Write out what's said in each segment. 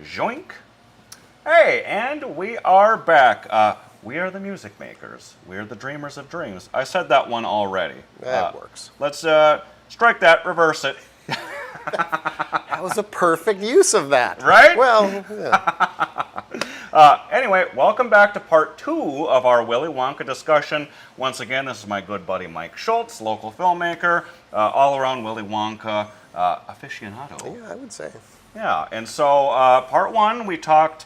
Joink. Hey, and we are back. We are the music makers. We are the dreamers of dreams. I said that one already. That works. Let's strike that, reverse it. That was a perfect use of that. Right? Well, yeah. Anyway, welcome back to part 2 of our Willy Wonka discussion. Once again, this is my good buddy Mike Scholtz, local filmmaker, all-around Willy Wonka aficionado. Yeah, I would say. Yeah, and so part 1, we talked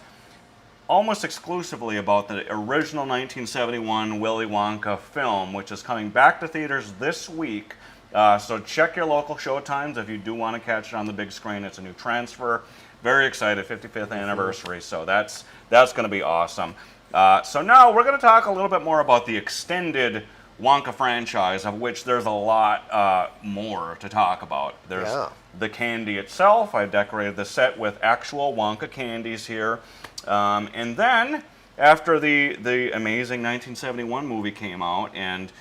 almost exclusively about the original 1971 Willy Wonka film, which is coming back to theaters this week. So check your local showtimes if you do want to catch it on the big screen. It's a new transfer. Very excited, 55th anniversary, so that's going to be awesome. So now we're going to talk a little bit more about the extended Wonka franchise, of which there's a lot more to talk about. There's the candy itself. I decorated the set with actual Wonka candies here. And then, after the amazing 1971 movie came out and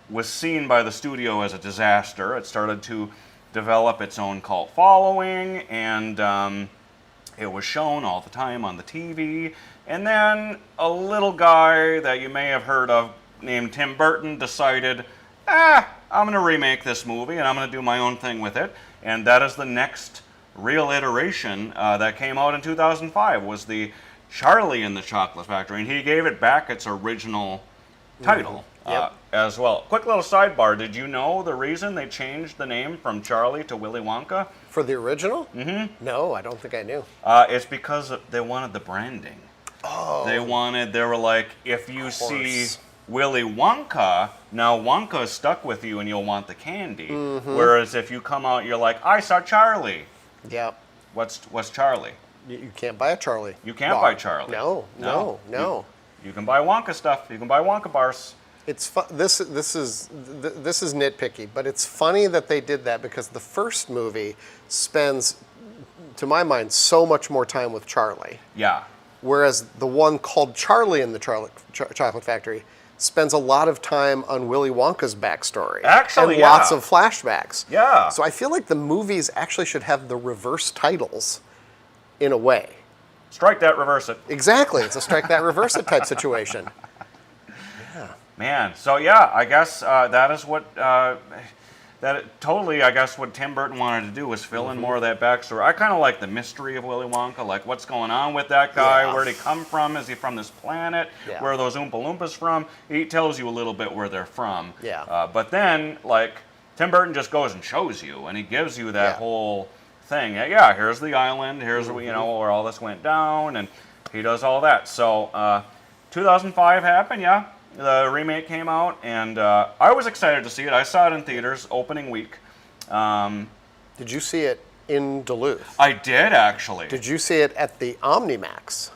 was seen by the studio as a disaster, it started to develop its own cult following, and it was shown all the time on the TV. And then a little guy that you may have heard of named Tim Burton decided, I'm going to remake this movie and I'm going to do my own thing with it. And that is the next real iteration that came out in 2005, was the Charlie and the Chocolate Factory, and he gave it back its original title as well. Quick little sidebar, did you know the reason they changed the name from Charlie to Willy Wonka? For the original? Mm-hmm. No, I don't think I knew. It's because they wanted the branding. Oh. They were like, if you see Willy Wonka, now Wonka is stuck with you and you'll want the candy. Mm-hmm. Whereas if you come out, you're like, I saw Charlie. Yeah. What's Charlie? You can't buy a Charlie. You can't buy Charlie. No. You can buy Wonka stuff. You can buy Wonka bars. It's this is nitpicky, but it's funny that they did that because the first movie spends, to my mind, so much more time with Charlie. Yeah. Whereas the one called Charlie and the Chocolate Factory spends a lot of time on Willy Wonka's backstory. Actually, and lots of flashbacks. Yeah. So I feel like the movies actually should have the reverse titles. In a way. Strike that, reverse it. Exactly. It's a strike that, reverse it type situation. Yeah. Man, so yeah, I guess that is what, I guess what Tim Burton wanted to do was fill in more of that backstory. I kind of like the mystery of Willy Wonka, like what's going on with that guy, where did he come from, is he from this planet, where are those Oompa Loompas from? He tells you a little bit where they're from. Yeah. But then, like, Tim Burton just goes and shows you, and he gives you that whole thing. Yeah, here's the island, here's where all this went down, and he does all that. So 2005 happened, the remake came out, and I was excited to see it. I saw it in theaters opening week. Did you see it in Duluth? I did, actually. Did you see it at the OmniMax?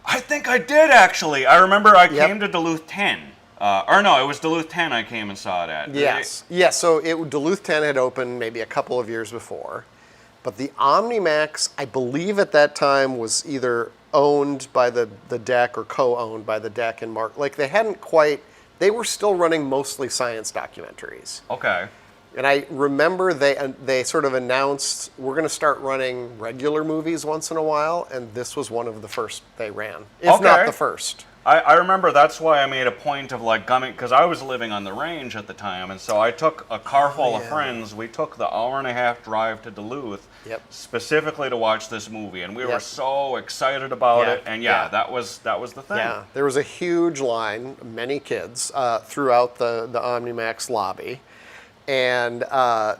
I think I did, actually. I remember I came to Duluth 10. Or no, it was Duluth 10 I came and saw it at. Yes. So Duluth 10 had opened maybe a couple of years before. But the OmniMax, I believe at that time, was either owned by the deck or co-owned by the deck and Mark. Like they were still running mostly science documentaries. Okay. And I remember they sort of announced, we're going to start running regular movies once in a while, and this was one of the first they ran, if not the first. I remember that's why I made a point of like coming, because I was living on the range at the time, and so I took a car full of friends. We took the hour-and-a-half drive to Duluth specifically to watch this movie, and we were so excited about it. And that was the thing. Yeah, there was a huge line, many kids, throughout the OmniMax lobby. And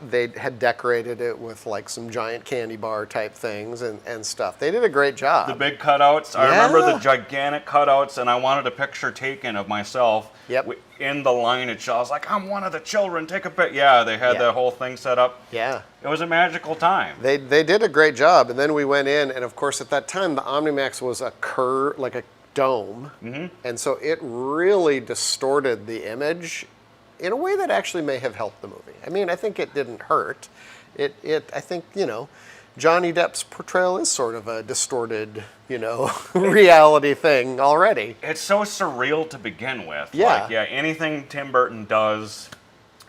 they had decorated it with like some giant candy bar type things and stuff. They did a great job. The big cutouts. I remember the gigantic cutouts, and I wanted a picture taken of myself in the lineage. I was like, I'm one of the children. Take a pic. Yeah, they had the whole thing set up. Yeah. It was a magical time. They did a great job. And then we went in, and of course at that time the OmniMax was a curve, like a dome. Mm-hmm. And so it really distorted the image in a way that actually may have helped the movie. I mean, I think it didn't hurt. I think, Johnny Depp's portrayal is sort of a distorted, reality thing already. It's so surreal to begin with. Yeah. Anything Tim Burton does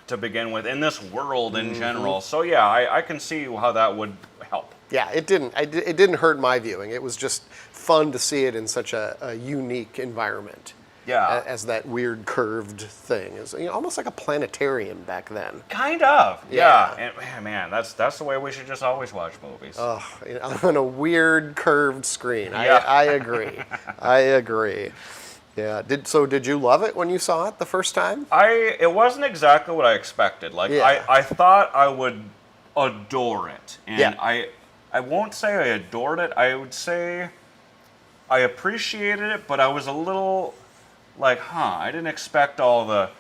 to begin with in this world in general. So I can see how that would help. Yeah, it didn't. It didn't hurt my viewing. It was just fun to see it in such a unique environment. Yeah. As that weird curved thing. It was, almost like a planetarium back then. Kind of. Yeah. And man, that's the way we should just always watch movies. On a weird curved screen. Yeah. I agree. I agree. Yeah. Did you love it when you saw it the first time? It wasn't exactly what I expected. Like Yeah. I thought I would adore it. And Yeah. I won't say I adored it. I would say I appreciated it, but I was a little like, I didn't expect all the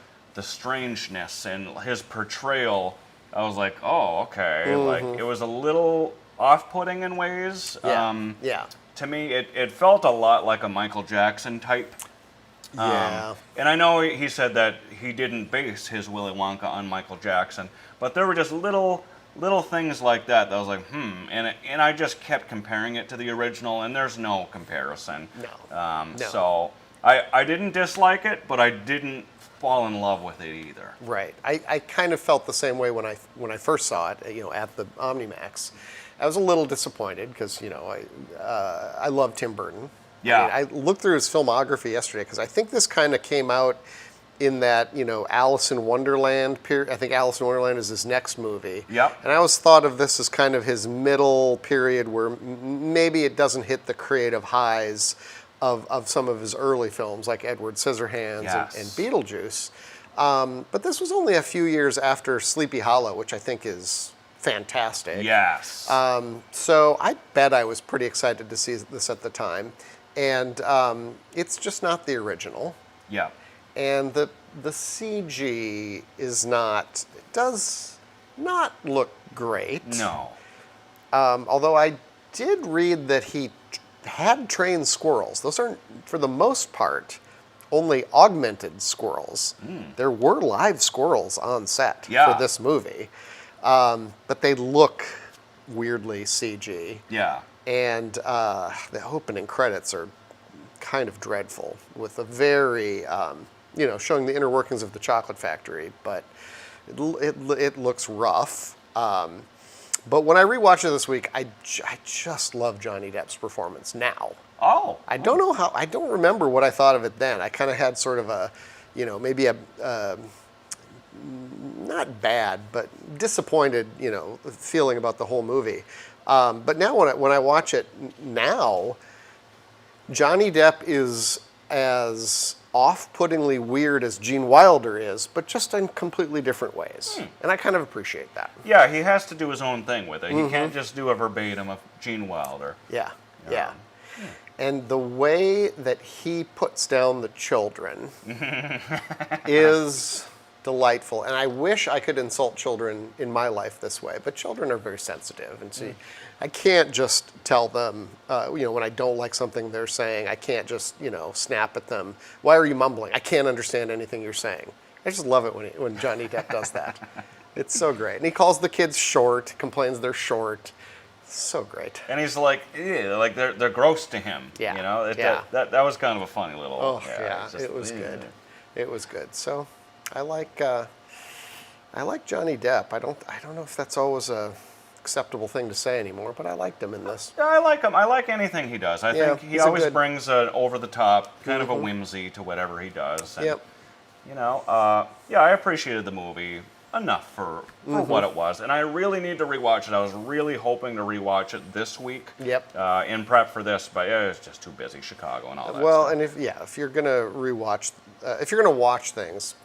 strangeness and his portrayal. I was like, oh, okay. Mm-hmm. Like, it was a little off-putting in ways. Yeah. To me, it felt a lot like a Michael Jackson type. Yeah. And I know he said that he didn't base his Willy Wonka on Michael Jackson, but there were just little things like that I was like, and I just kept comparing it to the original, and there's no comparison. No. So I didn't dislike it, but I didn't fall in love with it either. Right. I kind of felt the same way when I first saw it, at the OmniMax. I was a little disappointed because, I love Tim Burton. Yeah. I looked through his filmography yesterday because I think this kind of came out in that, Alice in Wonderland period. I think Alice in Wonderland is his next movie. Yep. And I always thought of this as kind of his middle period where maybe it doesn't hit the creative highs of some of his early films, like Edward Scissorhands Yes. and Beetlejuice. But this was only a few years after Sleepy Hollow, which I think is fantastic. Yes. So I bet I was pretty excited to see this at the time. And it's just not the original. Yeah. And the CG does not look great. No. Although I did read that he had trained squirrels. Those aren't, for the most part, only augmented squirrels. There were live squirrels on set Yeah. for this movie. But they look weirdly CG. Yeah. And the opening credits are kind of dreadful with a very, showing the inner workings of the chocolate factory, but it looks rough. But when I rewatched it this week, I just love Johnny Depp's performance now. Oh. I don't remember what I thought of it then. I kind of had sort of a, maybe a, not bad, but disappointed, feeling about the whole movie. But now when I watch it now, Johnny Depp is as off-puttingly weird as Gene Wilder is, but just in completely different ways. And I kind of appreciate that. Yeah, he has to do his own thing with it. He can't just do a verbatim of Gene Wilder. Yeah. And the way that he puts down the children is delightful. And I wish I could insult children in my life this way, but children are very sensitive. And see, I can't just tell them, when I don't like something they're saying, I can't just, snap at them. Why are you mumbling? I can't understand anything you're saying. I just love it when Johnny Depp does that. It's so great. And he calls the kids short, complains they're short. So great. And he's like, ew, like they're gross to him. Yeah. That was kind of a funny little. Oh yeah, it was good. It was good. So I like Johnny Depp. I don't know if that's always a acceptable thing to say anymore, but I liked him in this. Yeah, I like him. I like anything he does. I think he he's always brings an over the top kind of a whimsy to whatever he does. And, I appreciated the movie enough for what it was, and I really need to rewatch it. I was really hoping to rewatch it this week. Yep. In prep for this, but it's just too busy, Chicago and all that. Well, stuff. and if you're gonna rewatch, if you're gonna watch things,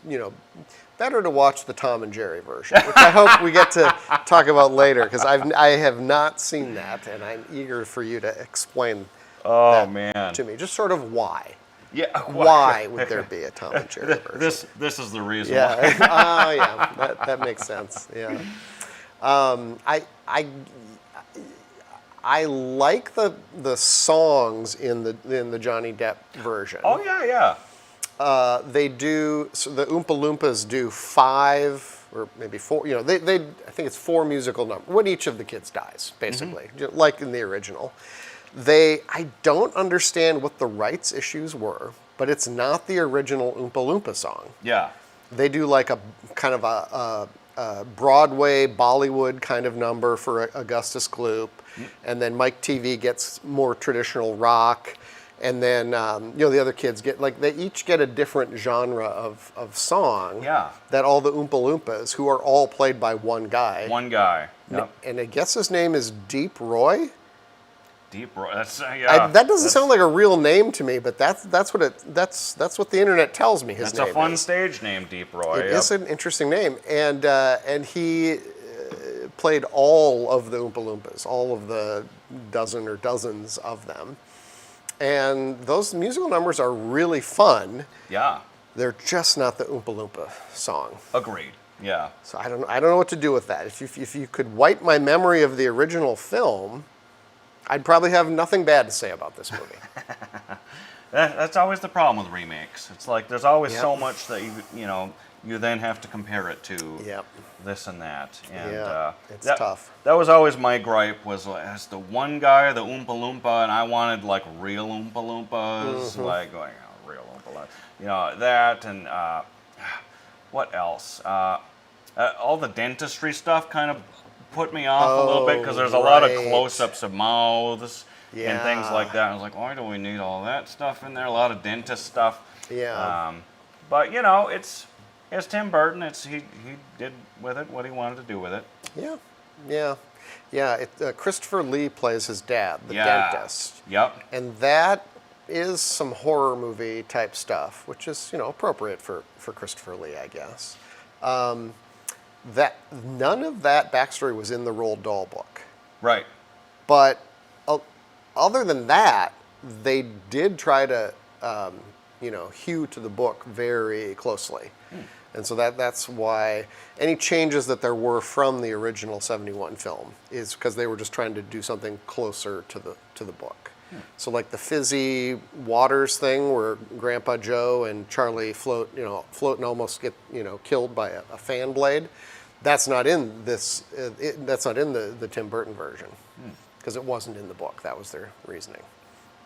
better to watch the Tom and Jerry version, which I hope we get to talk about later, because I have not seen that, and I'm eager for you to explain that to me. Just sort of why. Yeah. Why would there be a Tom and Jerry version? This is the reason. Yeah. Yeah. That makes sense. Yeah. I like the songs in the Johnny Depp version. Oh yeah. They do. So the Oompa Loompas do 5 or maybe 4. They I think it's 4 musical numbers when each of the kids dies, basically, like in the original. I don't understand what the rights issues were, but it's not the original Oompa Loompa song. Yeah. They do like a kind of a Broadway, Bollywood kind of number for Augustus Gloop. And then Mike TV gets more traditional rock. And then, the other kids get, they each get a different genre of song. Yeah. That all the Oompa Loompas, who are all played by one guy. One guy. Yep. And I guess his name is Deep Roy. Deep Roy. That's yeah. That doesn't sound like a real name to me, but that's what the internet tells me his name is. That's a fun stage name, Deep Roy. It is an interesting name, and he played all of the Oompa Loompas, all of the dozen or dozens of them, and those musical numbers are really fun. Yeah. They're just not the Oompa Loompa song. Agreed. Yeah. So I don't know what to do with that. If you could wipe my memory of the original film, I'd probably have nothing bad to say about this movie. That's always the problem with remakes. It's like there's always so much that you then have to compare it to this and that. And it's tough. That was always my gripe, was as the one guy, the Oompa Loompa, and I wanted like real Oompa Loompas, like going real Oompa Loompa, that, and what else? All the dentistry stuff kind of put me off a little bit, because there's a lot of close-ups of mouths and things like that. I was like, why do we need all that stuff in there? A lot of dentist stuff. Yeah. But it's Tim Burton. He did with it what he wanted to do with it. Yeah. Christopher Lee plays his dad, the dentist. Yep. And that is some horror movie type stuff, which is appropriate for Christopher Lee, I guess. That none of that backstory was in the Roald Dahl book. Right. But other than that, they did try to hew to the book very closely. And so that's why any changes that there were from the original 71 film is because they were just trying to do something closer to the book. So like the fizzy waters thing where Grandpa Joe and Charlie float and almost get killed by a fan blade. That's not in this. That's not in the Tim Burton version because it wasn't in the book. That was their reasoning.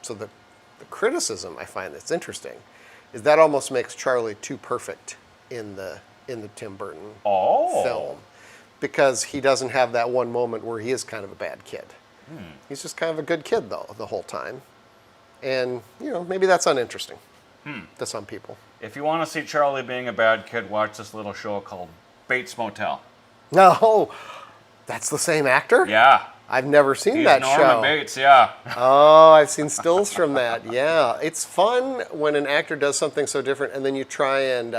So the criticism I find that's interesting is that almost makes Charlie too perfect in the Tim Burton film, because he doesn't have that one moment where he is kind of a bad kid. He's just kind of a good kid though the whole time, and maybe that's uninteresting to some people. If you want to see Charlie being a bad kid, watch this little show called Bates Motel. No, that's the same actor? Yeah. I've never seen that show. Norman Bates, yeah. Oh, I've seen stills from that. Yeah, it's fun when an actor does something so different, and then you try and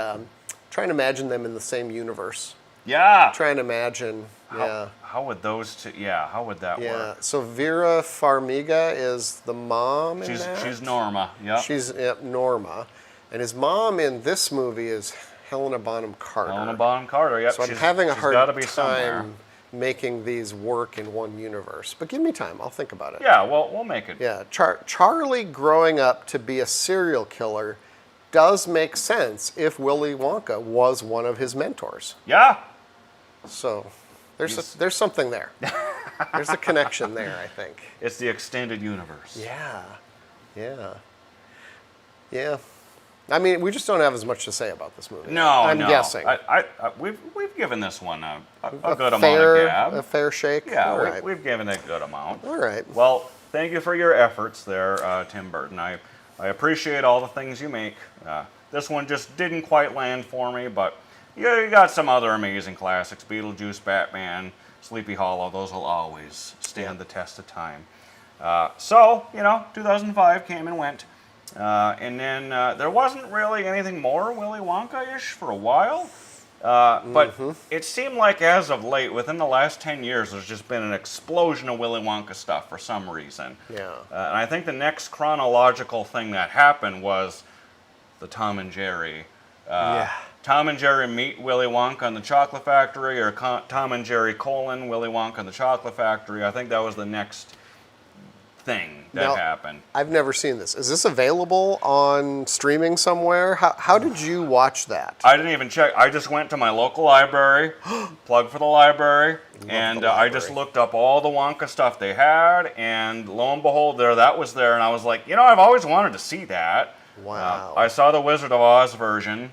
imagine them in the same universe. Yeah. Try and imagine. How would those two? Yeah. How would that work? Yeah. So Vera Farmiga is the mom in that. She's Norma. Yeah. She's Norma, and his mom in this movie is Helena Bonham Carter. Helena Bonham Carter. Yep. So I'm having a hard time somewhere. Making these work in one universe. But give me time. I'll think about it. Yeah, well, we'll make it. Yeah, Charlie growing up to be a serial killer does make sense if Willy Wonka was one of his mentors. Yeah. So there's something there. There's a connection there, I think. It's the extended universe. Yeah. I mean, we just don't have as much to say about this movie. No, I'm guessing. We've given this one a good amount of gab. A fair shake? Yeah, we've given it a good amount. All right. Well, thank you for your efforts there, Tim Burton. I appreciate all the things you make. This one just didn't quite land for me, but you got some other amazing classics. Beetlejuice, Batman, Sleepy Hollow. Those will always stand the test of time. So, 2005 came and went. And then there wasn't really anything more Willy Wonka-ish for a while. But it seemed like as of late, within the last 10 years, there's just been an explosion of Willy Wonka stuff for some reason. Yeah. And I think the next chronological thing that happened was the Tom and Jerry. Tom and Jerry meet Willy Wonka in the Chocolate Factory, or Tom and Jerry : Willy Wonka in the Chocolate Factory. I think that was the next thing that happened. I've never seen this. Is this available on streaming somewhere? How did you watch that? I didn't even check. I just went to my local library, plug for the library, and I just looked up all the Wonka stuff they had, and lo and behold, that was there, and I was like, I've always wanted to see that. Wow. I saw the Wizard of Oz version,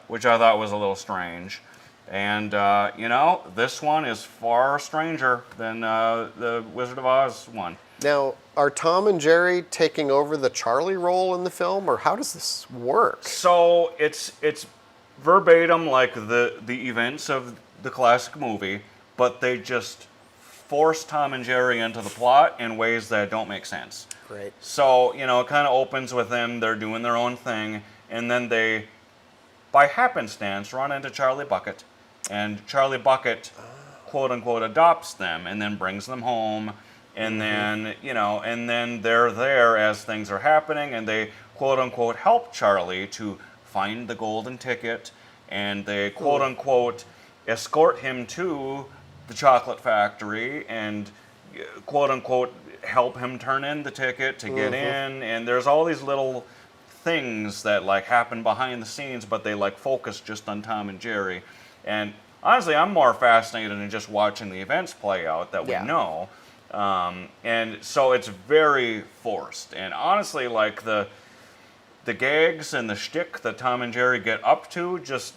which I thought was a little strange. And, this one is far stranger than the Wizard of Oz one. Now, are Tom and Jerry taking over the Charlie role in the film, or how does this work? So it's verbatim like the events of the classic movie, but they just force Tom and Jerry into the plot in ways that don't make sense. Great. So, it kind of opens with them, they're doing their own thing, and then they, by happenstance, run into Charlie Bucket, and Charlie Bucket, quote unquote, adopts them and then brings them home, and then, and then they're there as things are happening, and they, quote unquote, help Charlie to find the golden ticket, and they, quote unquote, escort him to the chocolate factory and, quote unquote, help him turn in the ticket to get in, and there's all these little things that like happen behind the scenes, but they like focus just on Tom and Jerry. And honestly, I'm more fascinated in just watching the events play out that we know. And so it's very forced. And honestly, like the gags and the shtick that Tom and Jerry get up to, just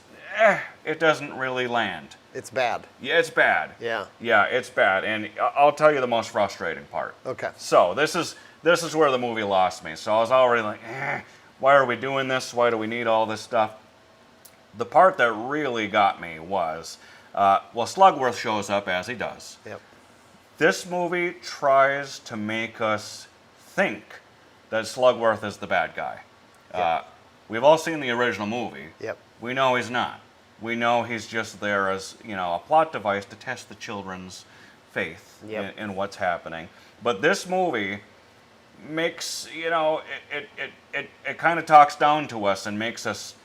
it doesn't really land. It's bad. Yeah, it's bad. Yeah. Yeah, it's bad. And I'll tell you the most frustrating part. Okay. So this is where the movie lost me. So I was already like, why are we doing this? Why do we need all this stuff? The part that really got me was, Slugworth shows up as he does. Yep. This movie tries to make us think that Slugworth is the bad guy. Yep. We've all seen the original movie. Yep. We know he's not. We know he's just there as, a plot device to test the children's faith in what's happening. But this movie makes, it kind of talks down to us and makes us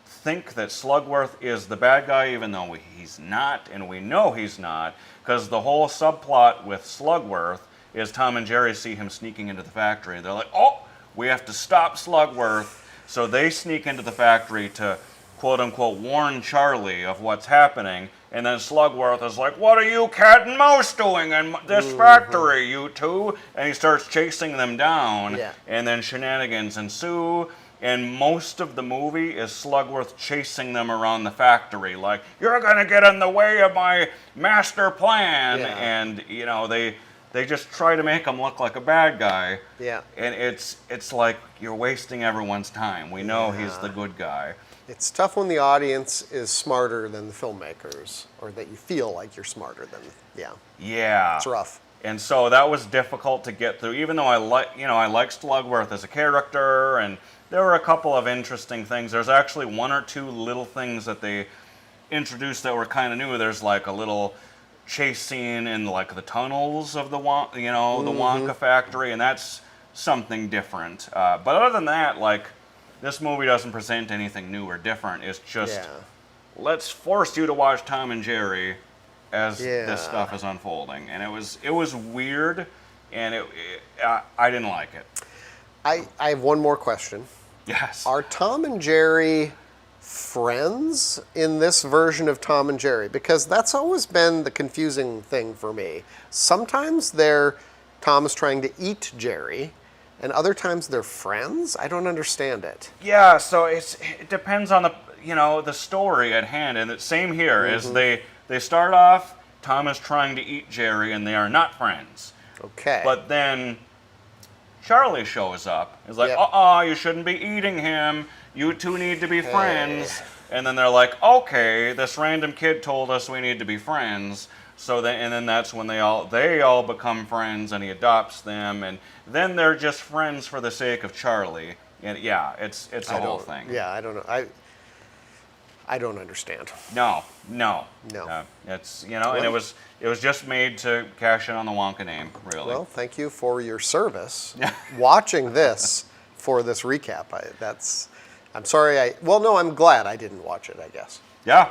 think that Slugworth is the bad guy, even though he's not, and we know he's not, because the whole subplot with Slugworth is Tom and Jerry see him sneaking into the factory. They're like, oh, we have to stop Slugworth. So they sneak into the factory to, quote unquote, warn Charlie of what's happening. And then Slugworth is like, what are you cat and mouse doing in this factory, you two? And he starts chasing them down. Yeah. And then shenanigans ensue. And most of the movie is Slugworth chasing them around the factory. Like, you're going to get in the way of my master plan. Yeah. And, they just try to make him look like a bad guy. Yeah. And it's like you're wasting everyone's time. We know he's the good guy. It's tough when the audience is smarter than the filmmakers, or that you feel like you're smarter than. Yeah. It's rough. And so that was difficult to get through. Even though I like Slugworth as a character, and there were a couple of interesting things. There's actually one or two little things that they introduced that were kind of new. There's like a little chase scene in like the tunnels of the Wonka factory, and that's something different. But other than that, like, this movie doesn't present anything new or different. It's just, let's force you to watch Tom and Jerry as this stuff is unfolding. And it was weird, and I didn't like it. I have one more question. Yes. Are Tom and Jerry friends in this version of Tom and Jerry? Because that's always been the confusing thing for me. Sometimes Tom is trying to eat Jerry, and other times they're friends? I don't understand it. Yeah, so it depends on the story at hand, and the same here is they start off, Tom is trying to eat Jerry, and they are not friends. Okay. But then Charlie shows up. He's like, you shouldn't be eating him. You two need to be friends. And then they're like, okay, this random kid told us we need to be friends. So then that's when they all become friends, and he adopts them, and then they're just friends for the sake of Charlie. And it's a whole thing. Yeah, I don't know. I don't understand. No. It's Well, and it was just made to cash in on the Wonka name, really. Well, thank you for your service. Watching this for this recap, I'm sorry. I'm glad I didn't watch it, I guess. Yeah,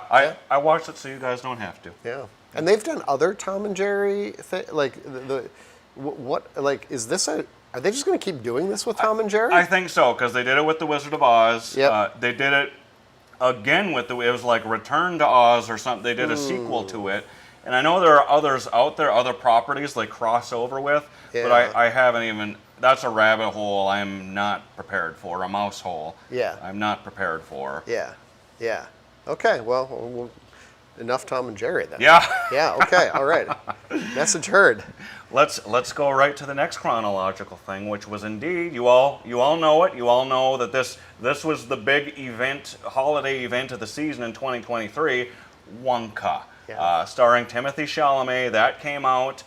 I watched it so you guys don't have to. Yeah, and they've done other Tom and Jerry is this are they just going to keep doing this with Tom and Jerry? I think so, because they did it with the Wizard of Oz. Yep. They did it again with it was like Return to Oz or something. They did a sequel to it. And I know there are others out there, other properties they cross over with, but I haven't even, that's a rabbit hole I'm not prepared for, a mouse hole. Yeah. I'm not prepared for. Yeah. Okay, well, enough Tom and Jerry then. Yeah. Yeah. Okay. All right. Message heard. Let's go right to the next chronological thing, which was indeed you all know it. You all know that this was the big event, holiday event of the season in 2023, Wonka, starring Timothée Chalamet. That came out.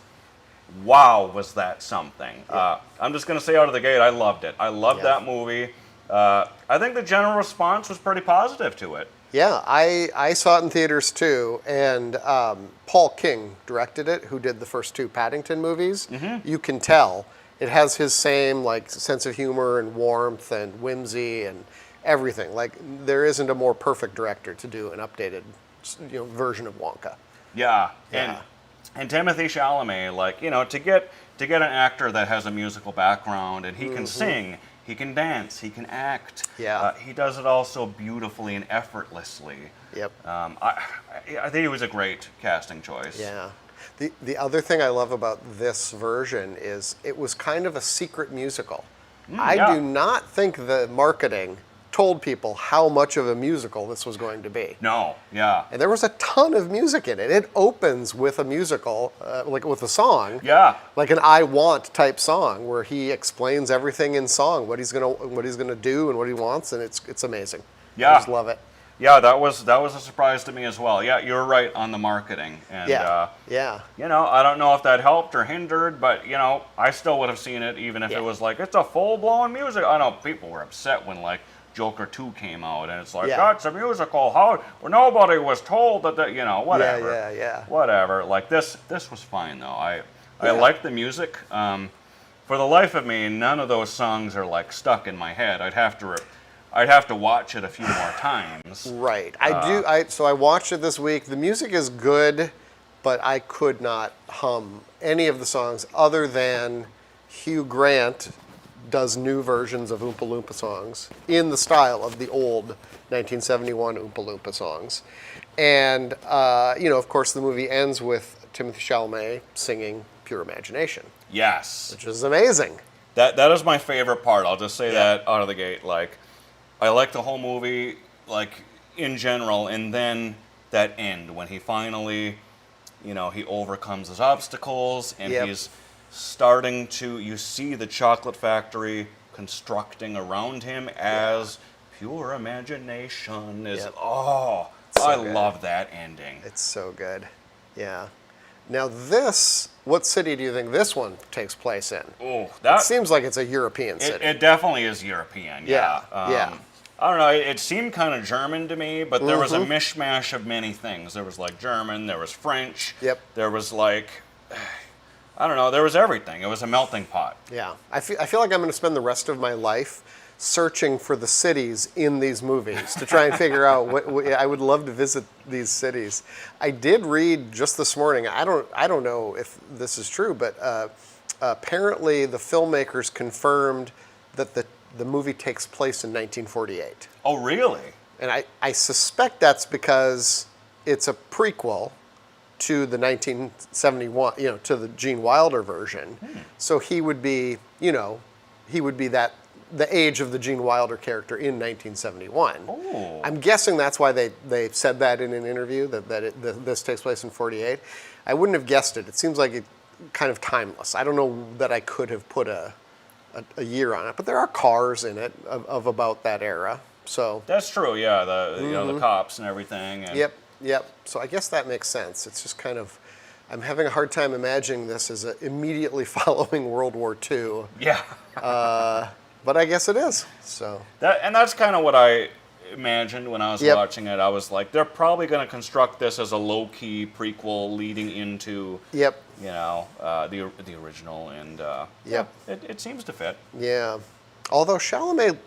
Wow, was that something? Yeah. I'm just gonna say out of the gate, I loved it. I loved that movie. I think the general response was pretty positive to it. Yeah, I saw it in theaters too, and Paul King directed it, who did the first two Paddington movies. Mm-hmm. You can tell it has his same like sense of humor and warmth and whimsy and everything. Like there isn't a more perfect director to do an updated, version of Wonka. Yeah, Yeah. and Timothée Chalamet, like to get an actor that has a musical background and he can sing. He can dance. He can act. Yeah. He does it all so beautifully and effortlessly. Yep. I think it was a great casting choice. Yeah. The other thing I love about this version is it was kind of a secret musical. I do not think the marketing told people how much of a musical this was going to be. No. Yeah. And there was a ton of music in it. It opens with a musical, like with a song. Yeah. Like an "I Want" type song, where he explains everything in song, what he's gonna do and what he wants, and it's amazing. Yeah. I just love it. Yeah, that was a surprise to me as well. Yeah, you're right on the marketing. And Yeah. I don't know if that helped or hindered, but I still would have seen it even if it was like it's a full-blown music. I know people were upset when like Joker 2 came out, and it's like, Yeah. it's a musical. How? Well, nobody was told that, whatever. Yeah. Whatever. Like, this was fine, though. I like the music. For the life of me, none of those songs are, like, stuck in my head. I'd have to watch it a few more times. Right. So I watched it this week. The music is good, but I could not hum any of the songs other than Hugh Grant does new versions of Oompa Loompa songs in the style of the old 1971 Oompa Loompa songs. And, of course, the movie ends with Timothée Chalamet singing Pure Imagination. Yes. Which is amazing. That is my favorite part. I'll just say that out of the gate. Like, I like the whole movie, like, in general, and then that end when he finally, he overcomes his obstacles and he's starting to, you see the chocolate factory constructing around him as pure imagination is, So I good. love that ending. It's so good. Yeah. Now what city do you think this one takes place in? Oh, It seems like it's a European city. it definitely is European, yeah. Yeah. I don't know, it seemed kind of German to me, but there was a mishmash of many things. There was like German, there was French, there was like, I don't know, there was everything. It was a melting pot. Yeah. I feel like I'm going to spend the rest of my life searching for the cities in these movies to try and figure out what I would love to visit these cities. I did read just this morning, I don't know if this is true, but apparently the filmmakers confirmed that the movie takes place in 1948. Oh, really? And I suspect that's because it's a prequel to the 1971, to the Gene Wilder version. So he would be, the age of the Gene Wilder character in 1971. Oh. I'm guessing that's why they said that in an interview, that this takes place in 48. I wouldn't have guessed it. It seems like it's kind of timeless. I don't know that I could have put a year on it, but there are cars in it of about that era. So That's true, yeah. The cops and everything. And Yep. So I guess that makes sense. It's just kind of, I'm having a hard time imagining this as immediately following World War II. Yeah. But I guess it is. So That's kind of what I imagined when I was watching it. I was like, they're probably going to construct this as a low-key prequel leading into, the original, and it seems to fit. Yeah. Although Chalamet,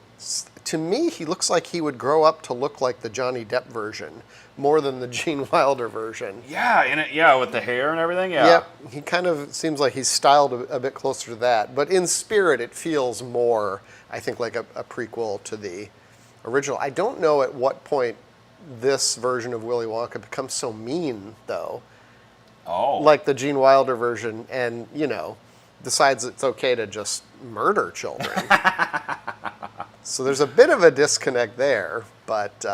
to me, he looks like he would grow up to look like the Johnny Depp version more than the Gene Wilder version. Yeah, with the hair and everything, yeah. Yep, he kind of seems like he's styled a bit closer to that. But in spirit, it feels more, I think, like a prequel to the original. I don't know at what point this version of Willy Wonka becomes so mean, though. Oh. Like the Gene Wilder version, and, decides it's okay to just murder children. So there's a bit of a disconnect there, but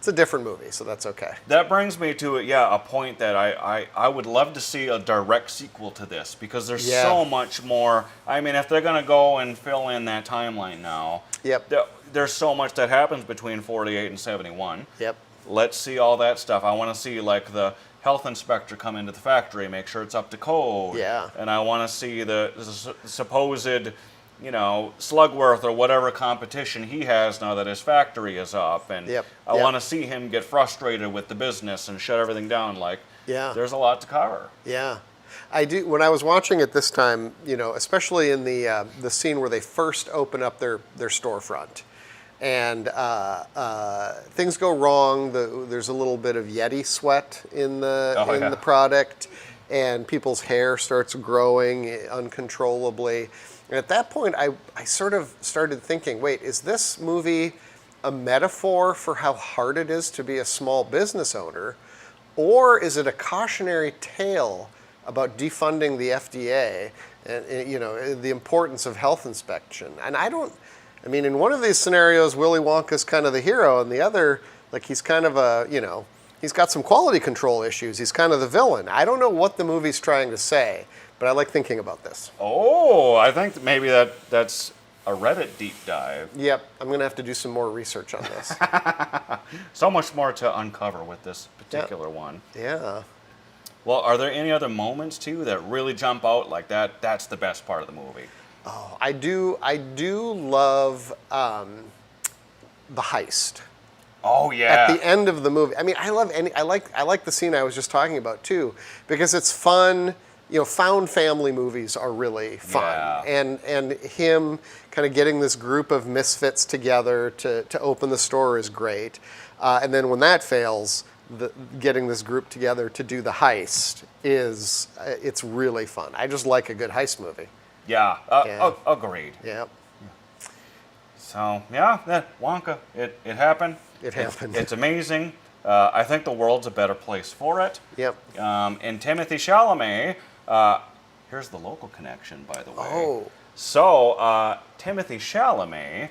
It's a different movie, so that's okay. That brings me to a point that I would love to see a direct sequel to this, because there's so much more. I mean, if they're going to go and fill in that timeline now, there's so much that happens between 48 and 71. Yep. Let's see all that stuff. I want to see, like, the health inspector come into the factory, make sure it's up to code. Yeah. And I want to see the supposed, Slugworth or whatever competition he has now that his factory is up. And I want to see him get frustrated with the business and shut everything down. Like, there's a lot to cover. Yeah. I do. When I was watching it this time, especially in the scene where they first open up their storefront, and things go wrong. There's a little bit of Yeti sweat in the product, and people's hair starts growing uncontrollably. And at that point, I sort of started thinking, wait, is this movie a metaphor for how hard it is to be a small business owner, or is it a cautionary tale about defunding the FDA and the importance of health inspection? And in one of these scenarios, Willy Wonka's kind of the hero, and the other, like, he's kind of he's got some quality control issues. He's kind of the villain. I don't know what the movie's trying to say, but I like thinking about this. Oh, I think maybe that's a Reddit deep dive. Yep, I'm going to have to do some more research on this. So much more to uncover with this particular one. Yeah. Well, are there any other moments, too, that really jump out like that? That's the best part of the movie. Oh, I do love the heist. Oh yeah. At the end of the movie. I mean, I like the scene I was just talking about too, because it's fun. Found family movies are really fun. Yeah. And him kind of getting this group of misfits together to open the store is great. And then when that fails, getting this group together to do the heist it's really fun. I just like a good heist movie. Yeah, agreed. Yeah. So, Wonka, it happened. It happened. It's amazing. I think the world's a better place for it. Yep. And Timothée Chalamet, here's the local connection, by the way. Oh. So, Timothée Chalamet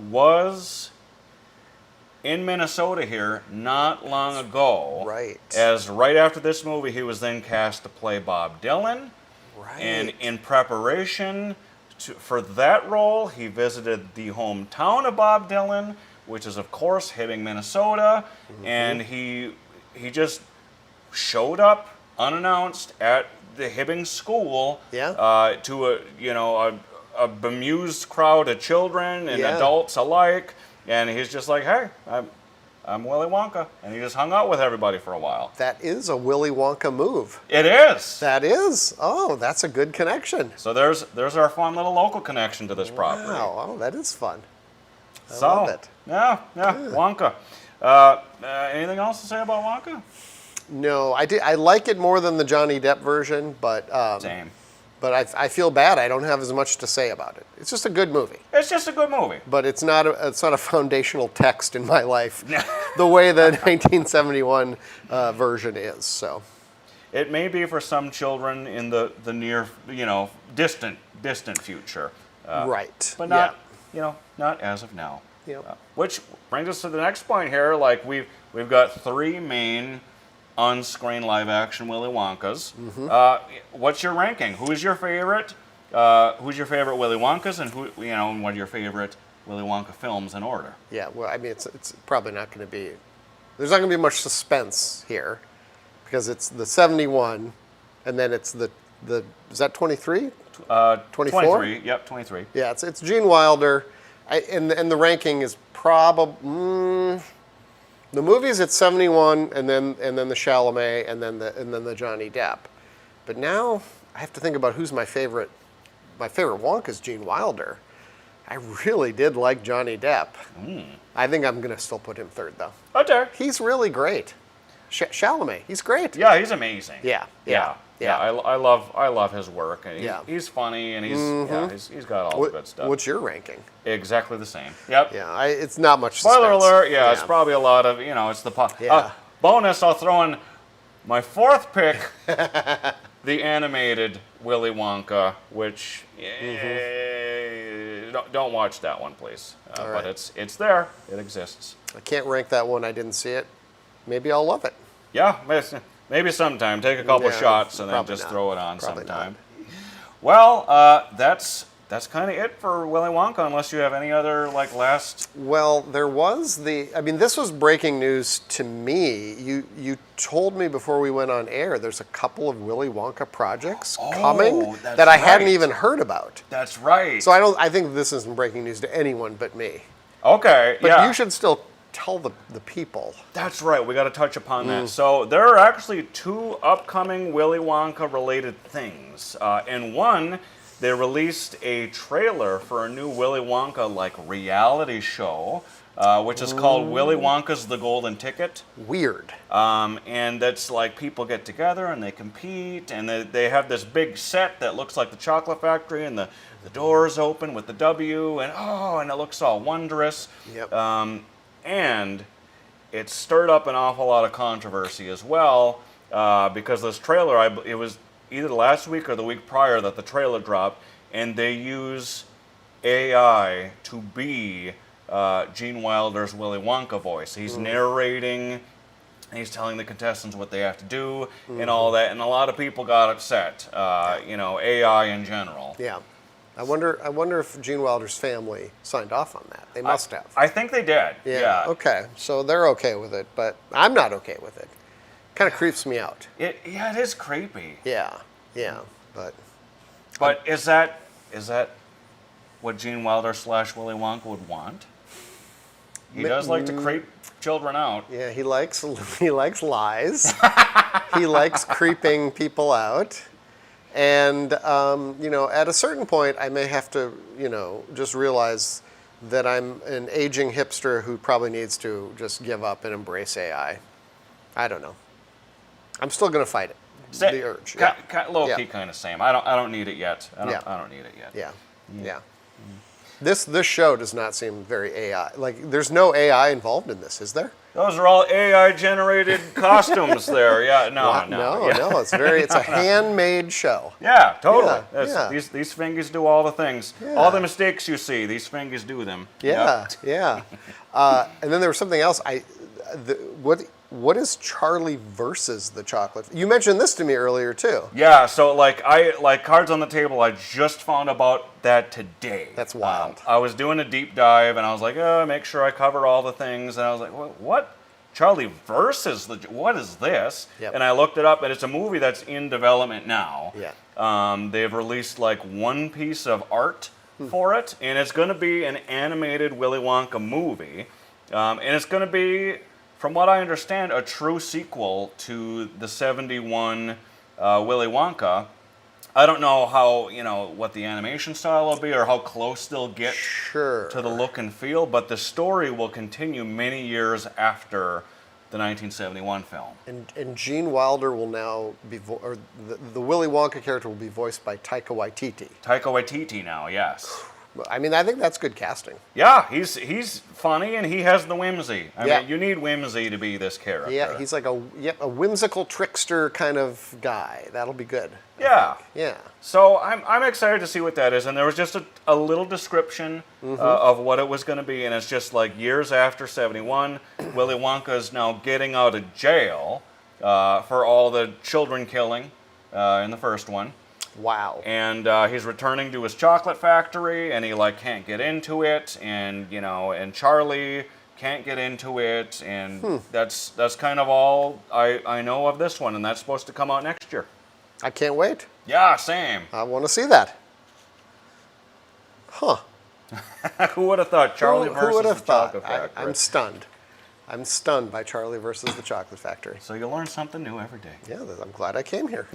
was in Minnesota here not long ago. Right. As right after this movie, he was then cast to play Bob Dylan. Right. And in preparation for that role, he visited the hometown of Bob Dylan, which is, of course, Hibbing, Minnesota. Mm-hmm. And he just showed up unannounced at the Hibbing school to a bemused crowd of children and adults alike. And he's just like, hey, I'm Willy Wonka. And he just hung out with everybody for a while. That is a Willy Wonka move. It is. That is. Oh, that's a good connection. So there's our fun little local connection to this property. Wow. Oh, that is fun. I So, love it. Yeah, Wonka. Anything else to say about Wonka? No, I like it more than the Johnny Depp version, but Same. But I feel bad. I don't have as much to say about it. It's just a good movie. It's just a good movie. But it's not a foundational text in my life the way the 1971 version is. So it may be for some children in the near, distant future. Right. But not, not as of now. Yep. Which brings us to the next point here. Like we've got three main on-screen live-action Willy Wonkas. Mm-hmm. What's your ranking? Who's your favorite? Who's your favorite Willy Wonkas, and and what are your favorite Willy Wonka films in order? Yeah, well, I mean, it's probably not going to be. There's not going to be much suspense here, because it's the 71, and then it's the is that 23? 24? 23. Yep, 23. Yeah, it's Gene Wilder, and the ranking is probably. The movie's at 71, and then the Chalamet, and then the Johnny Depp. But now I have to think about who's my favorite. My favorite Wonka's Gene Wilder. I really did like Johnny Depp. I think I'm gonna still put him third though. Okay. He's really great. Chalamet, he's great. Yeah, he's amazing. Yeah. I love his work, and he's funny, and he's got all the good stuff. What's your ranking? Exactly the same. Yep. Yeah, it's not much. Spoiler suspense. alert. Yeah, it's probably a lot of it's the bonus. I'll throw in my fourth pick, the animated Willy Wonka, which don't watch that one, please. All But right. it's there. It exists. I can't rank that one. I didn't see it. Maybe I'll love it. Yeah, maybe sometime. Take a couple Yeah, shots and then probably just not. throw it on Probably sometime. Well, that's kind of it for Willy Wonka, unless you have any other last. Well, there was I mean, this was breaking news to me. You told me before we went on air there's a couple of Willy Wonka projects coming that's that I hadn't right. even heard about. That's right. So I think this isn't breaking news to anyone but me. Okay, But yeah. you should still tell the people. That's right. We got to touch upon that. So there are actually 2 upcoming Willy Wonka related things. In one, they released a trailer for a new Willy Wonka reality show, which is called Willy Wonka's The Golden Ticket. Weird. And that's people get together and they compete, and they have this big set that looks like the chocolate factory, and the doors open with the W, and it looks all wondrous. Yep. And it stirred up an awful lot of controversy as well, because this trailer, it was either last week or the week prior that the trailer dropped, and they use AI to be Gene Wilder's Willy Wonka voice. He's narrating, and he's telling the contestants what they have to do and all that, and a lot of people got upset, AI in general. Yeah. I wonder if Gene Wilder's family signed off on that. They must have. I think they did. Yeah. Okay. So they're okay with it, but I'm not okay with it. Kind of creeps me out. It is creepy. Yeah. Yeah. But Is that what Gene Wilder / Willy Wonka would want? He does like to creep children out. yeah, he likes lies. He likes creeping people out. And at a certain point, I may have to, just realize that I'm an aging hipster who probably needs to just give up and embrace AI. I don't know. I'm still going to fight it. The urge. Low key, Yeah. kind of same. I don't need it yet. I don't need it yet. Yeah. Yeah. This show does not seem very AI. There's no AI involved in this, is there? Those are all AI generated costumes there. Yeah, No. It's a handmade show. Yeah, totally. Yeah. These fingers do all the things. Yeah. All the mistakes you see, these fingers do them. Yeah, Yep. yeah. And then there was something else. What is Charlie versus the chocolate? You mentioned this to me earlier too. Yeah, so Cards on the Table, I just found about that today. That's wild. I was doing a deep dive, and I was like, make sure I cover all the things, and I was like, what? Charlie versus what is this? Yep. And I looked it up, and it's a movie that's in development now. Yeah. They've released one piece of art for it, and it's going to be an animated Willy Wonka movie, and it's going to be, from what I understand, a true sequel to the 71 Willy Wonka. I don't know how, what the animation style will be or how close they'll get Sure. to the look and feel, but the story will continue many years after the 1971 film. And Gene Wilder will now be, or the Willy Wonka character will be voiced by Taika Waititi. Taika Waititi now, yes. I mean, I think that's good casting. Yeah, he's funny and he has the whimsy. I Yeah. mean, you need whimsy to be this character. Yeah, he's like a whimsical trickster kind of guy. That'll be good. Yeah. Yeah. So I'm excited to see what that is, and there was just a little description of what it was going to be, and it's just years after 71, Willy Wonka is now getting out of jail for all the children killing in the first one. Wow. And he's returning to his chocolate factory, and he can't get into it, and and Charlie can't get into it, and that's kind of all I know of this one, and that's supposed to come out next year. I can't wait. Yeah, same. I want to see that. Huh. Who would have thought Charlie Who versus would the have thought? Chocolate Factory? I'm stunned. I'm stunned by Charlie versus the Chocolate Factory. So you learn something new every day. Yeah, I'm glad I came here.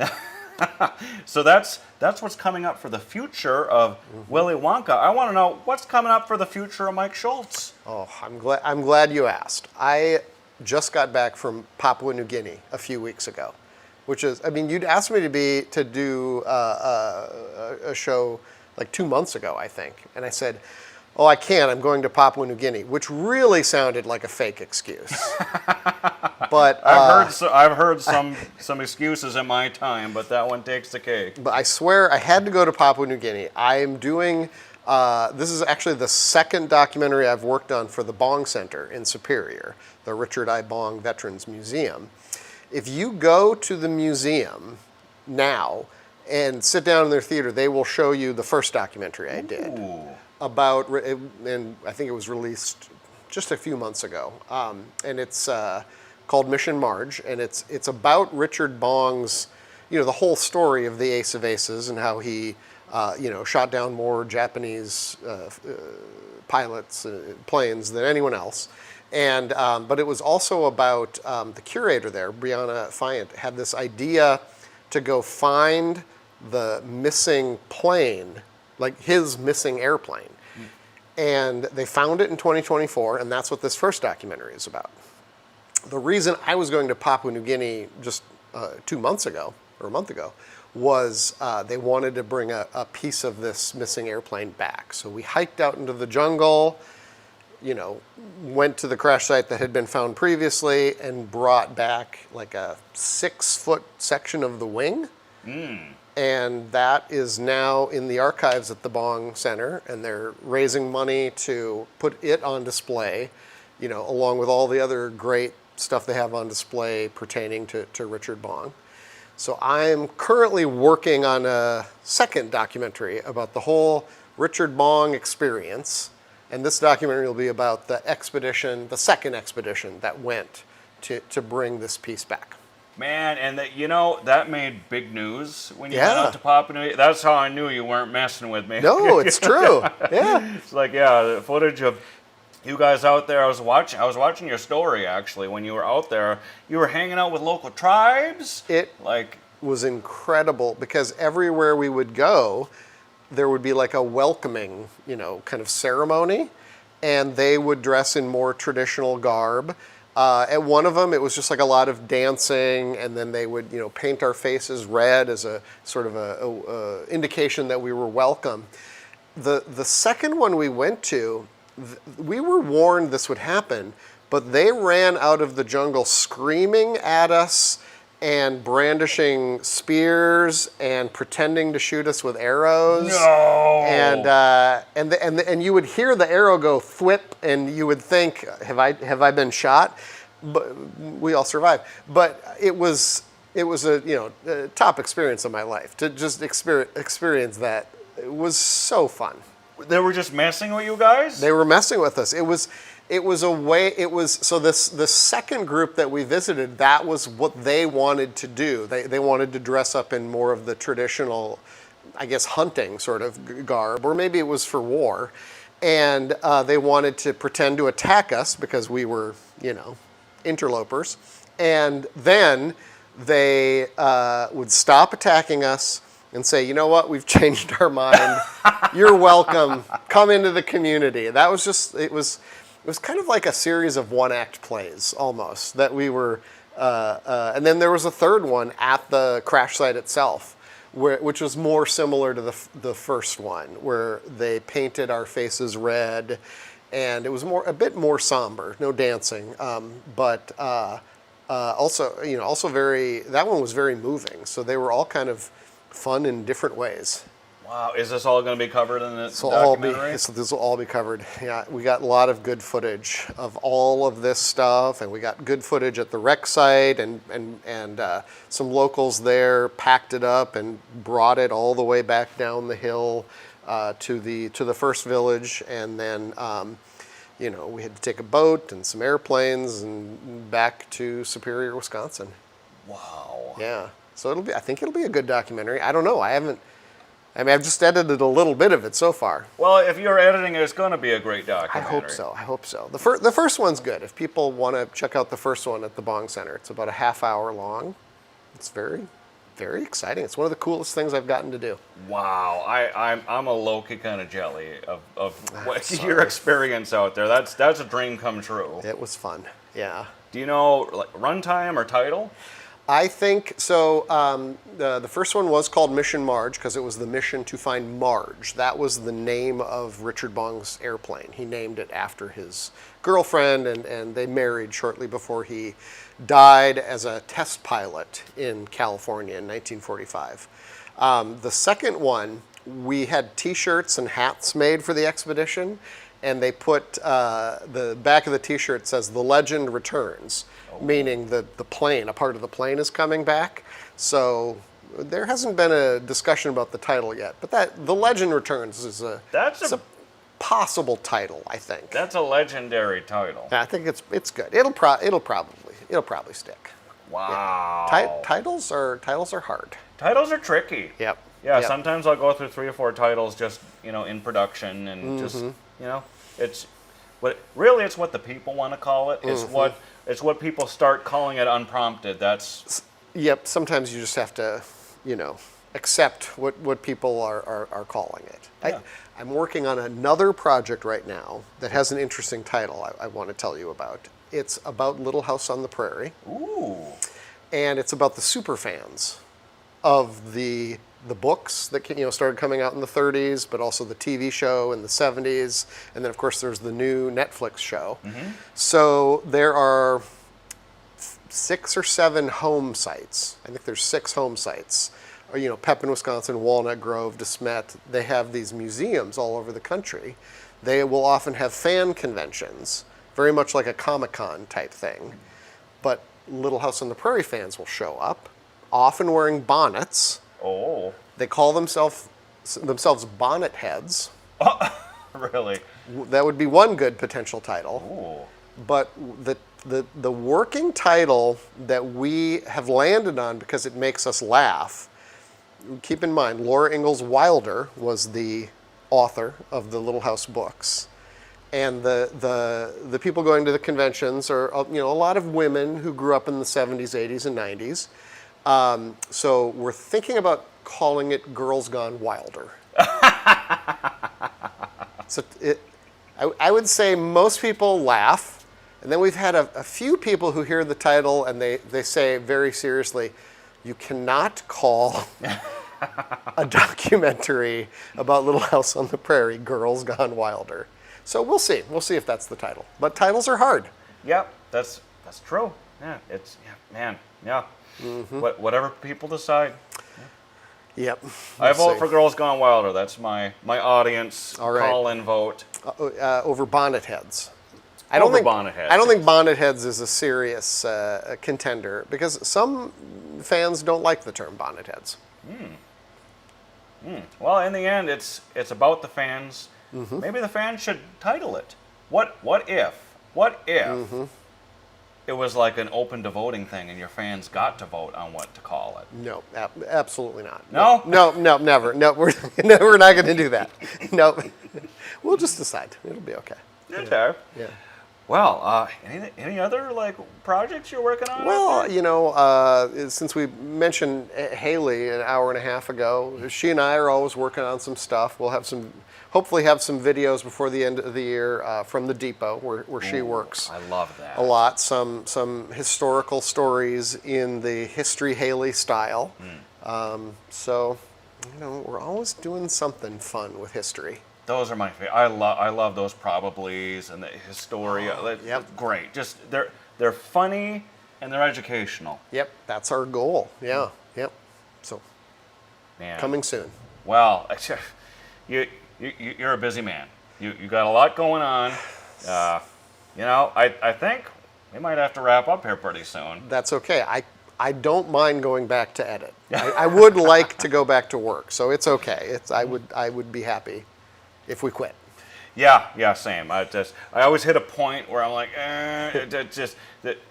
So that's what's coming up for the future of Willy Wonka. I want to know what's coming up for the future of Mike Scholtz. Oh, I'm glad you asked. I just got back from Papua New Guinea a few weeks ago, which is, I mean, you'd asked me to do a show 2 months ago, I think, and I said, "Oh, I can't. I'm going to Papua New Guinea," which really sounded like a fake excuse. But I've heard some excuses in my time, but that one takes the cake. But I swear I had to go to Papua New Guinea. I'm doing This is actually the second documentary I've worked on for the Bong Center in Superior, the Richard I. Bong Veterans Museum. If you go to the museum now and sit down in their theater, they will show you the first documentary I did about, and I think it was released just a few months ago, and it's called Mission Marge, and it's about Richard Bong's, the whole story of the Ace of Aces and how he shot down more Japanese pilots, planes than anyone else. And but it was also about the curator there, Brianna Fyant, had this idea to go find the missing plane, like his missing airplane. And they found it in 2024, and that's what this first documentary is about. The reason I was going to Papua New Guinea just 2 months ago, or a month ago, was they wanted to bring a piece of this missing airplane back. So we hiked out into the jungle, went to the crash site that had been found previously and brought back like a 6-foot section of the wing. And that is now in the archives at the Bong Center, and they're raising money to put it on display, along with all the other great stuff they have on display pertaining to Richard Bong. So I'm currently working on a second documentary about the whole Richard Bong experience. And this documentary will be about the second expedition that went to bring this piece back. Man, and that made big news when you went out to Papua New Guinea. That's how I knew you weren't messing with me. No, it's true. Yeah. It's like, the footage of you guys out there. I was watching your story actually when you were out there. You were hanging out with local tribes. It was incredible because everywhere we would go, there would be like a welcoming, kind of ceremony, and they would dress in more traditional garb. At one of them, it was just like a lot of dancing, and then they would, paint our faces red as a sort of a indication that we were welcome. The second one we went to, we were warned this would happen, but they ran out of the jungle screaming at us and brandishing spears and pretending to shoot us with arrows. No. And you would hear the arrow go thwip, and you would think, have I been shot? But we all survived. But it was a top experience of my life to just experience that. It was so fun. They were just messing with you guys? They were messing with us. So the second group that we visited, that was what they wanted to do. They wanted to dress up in more of the traditional, I guess, hunting sort of garb, or maybe it was for war. And they wanted to pretend to attack us because we were, interlopers. And then they would stop attacking us and say, you know what, we've changed our mind. You're welcome. Come into the community. That was just, it was kind of like a series of one-act plays almost that we were, and then there was a third one at the crash site itself, which was more similar to the first one, where they painted our faces red, and it was a bit more somber, no dancing, but also very, that one was very moving. So they were all kind of fun in different ways. Wow, is this all going to be covered in the documentary? This will all be covered. Yeah, we got a lot of good footage of all of this stuff, and we got good footage at the wreck site, and some locals there packed it up and brought it all the way back down the hill to the first village, and then we had to take a boat and some airplanes and back to Superior, Wisconsin. Wow. Yeah. So I think it'll be a good documentary. I don't know. I've just edited a little bit of it so far. Well, if you're editing it, it's going to be a great documentary. I hope so. The first one's good. If people want to check out the first one at the Bong Center, it's about a half hour long. It's very, very exciting. It's one of the coolest things I've gotten to do. Wow. I'm a low-key kind of jelly of what your experience out there. That's a dream come true. It was fun. Yeah. Do you know runtime or title? I think so. The first one was called Mission Marge because it was the mission to find Marge. That was the name of Richard Bong's airplane. He named it after his girlfriend, and they married shortly before he died as a test pilot in California in 1945. The second one we had T-shirts and hats made for the expedition, and they put the back of the T-shirt says "The Legend Returns," meaning the plane, a part of the plane, is coming back. So there hasn't been a discussion about the title yet, but that "The Legend Returns" is a possible title, I think. That's a legendary title. I think it's good. It'll probably stick. Wow. Yeah. Titles are hard. Titles are tricky. Yep. Yeah, Yep. sometimes I'll go through 3 or 4 titles just, in production and just, it's what the people want to call it. It's what people start calling it unprompted. That's Yep. Sometimes you just have to, accept what people are calling it. Yeah. I'm working on another project right now that has an interesting title I want to tell you about. It's about Little House on the Prairie. Ooh. And it's about the super fans of the books that started coming out in the 30s, but also the TV show in the 70s, and then of course there's the new Netflix show. Mm-hmm. So there are 6 or 7 home sites. I think there's 6 home sites. Pepin, Wisconsin, Walnut Grove, DeSmet. They have these museums all over the country. They will often have fan conventions, very much like a Comic-Con type thing. But Little House on the Prairie fans will show up, often wearing bonnets. Oh. They call themselves bonnet heads. Really? That would be one good potential title. Ooh. But the working title that we have landed on, because it makes us laugh, keep in mind, Laura Ingalls Wilder was the author of the Little House books. And the people going to the conventions are, a lot of women who grew up in the 70s, 80s, and 90s. So we're thinking about calling it Girls Gone Wilder. So I would say most people laugh. And then we've had a few people who hear the title and they say very seriously, you cannot call a documentary about Little House on the Prairie Girls Gone Wilder. So we'll see. We'll see if that's the title. But titles are hard. Yep, that's true. Yeah, yeah. Mm-hmm. Whatever people decide. Yep. I vote for Girls Gone Wilder. That's my audience All right. call-in vote. Over bonnet heads. I don't think bonnet heads is a serious contender because some fans don't like the term bonnet heads. Well, in the end, it's about the fans. Mm-hmm. Maybe the fans should title it. What if Mm-hmm. it was like an open to voting thing and your fans got to vote on what to call it? No, absolutely not. No? No, never. No, we're not going to do that. No, we'll just decide. It'll be okay. Okay. Yeah. Well, any other projects you're working on? Well, since we mentioned Haley an hour and a half ago, she and I are always working on some stuff. We'll hopefully have some videos before the end of the year from the depot where she works. I love that. A lot. Some historical stories in the History Haley style. So, we're always doing something fun with history. Those are my favorite. I love those probablys and the Historia. Yep. Great. Just they're funny and they're educational. Yep, that's our goal. Yeah. Yep. So, Man. coming soon. Well, you're a busy man. You got a lot going on. I think we might have to wrap up here pretty soon. That's okay. I don't mind going back to edit. I would like to go back to work, so it's okay. I would be happy if we quit. Yeah, same. I always hit a point where I'm like,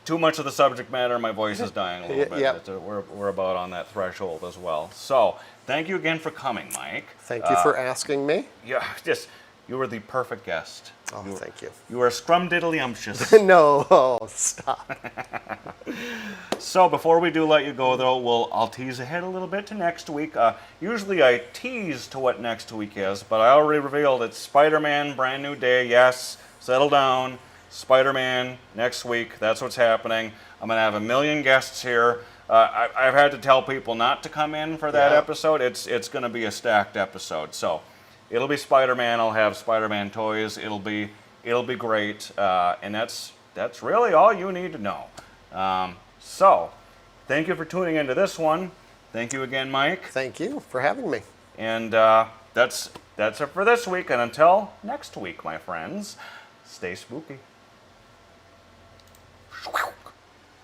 too much of the subject matter, my voice is dying a little bit. Yep. We're about on that threshold as well. So, thank you again for coming, Mike. Thank you for asking me. Yeah, you were the perfect guest. Oh, thank you. You were scrumdiddlyumptious. No, stop. So before we do let you go, though, I'll tease ahead a little bit to next week. Usually I tease to what next week is, but I already revealed it's Spider-Man, brand new day. Yes, settle down. Spider-Man next week. That's what's happening. I'm going to have a million guests here. I've had to tell people not to come in for that episode. It's going to be a stacked episode. So it'll be Spider-Man. I'll have Spider-Man toys. It'll be great. And that's really all you need to know. So, thank you for tuning into this one. Thank you again, Mike. Thank you for having me. And that's it for this week, and until next week, my friends, stay spooky.